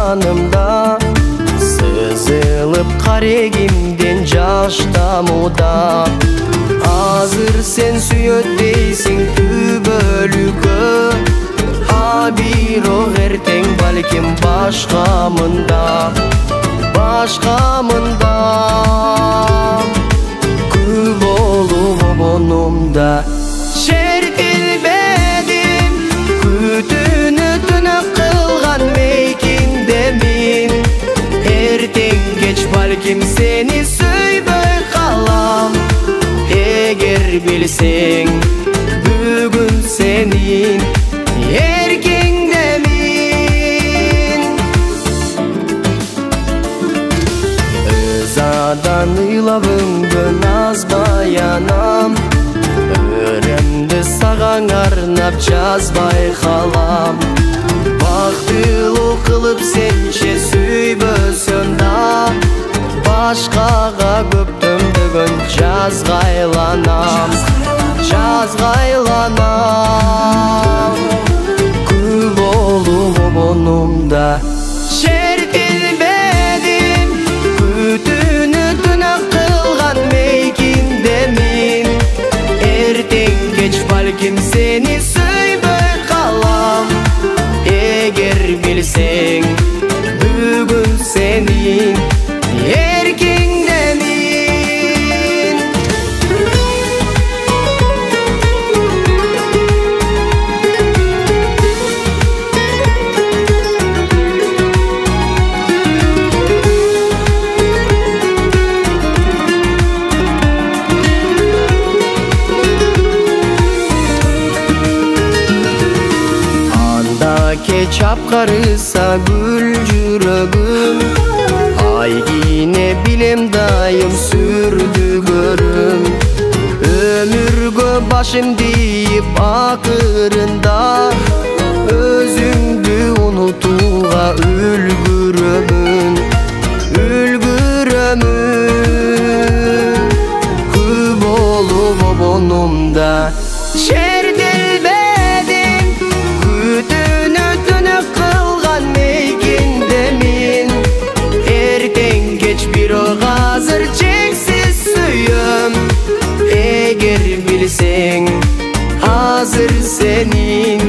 жанымда, сызылып карегимден жаш тамуда. Азыр сен сүйөт дейсиң түбөлүккө, а бирок эртең балким башкамында, башкамында. Күл болуп обонумда шертилбедим, күтүүнү түнөк кылган мейкиндемин. Эртең кеч балким сени сүйбөй калам. Эгер билсең, бүгүн сенин эркиңдемин. Өзадан ыйлабыңдын азбай анам, өрөмдү сагаң арнап жазбай калам. Бактылуу кылып сенче сүйбөсөм да, башкага көктөмдөгөн жазга айланам, жазга айланам. Күл болуп обонумда шертилбедим, күтүүнү түнөк кылган мейкиндемин. Эртең кеч балким сени сүйбөй калам. Эгер билсең, бүгүн сенин эркиңдемин. Анда кеч апкарыса гүл жүрөгүм, ай кине билем дайым сүрдүгөрүм. Өмүргө башым тийип акырында, өзүңдү унутууга үлгүрөмүн, үлгүрөмүн. Күл болуп обонумда шертилбедим, күтүүнү түнөк кылган мейкиндемин. Эртең кеч бирок азыр чексиз сүйөм. Эгер билсең, азыр сенин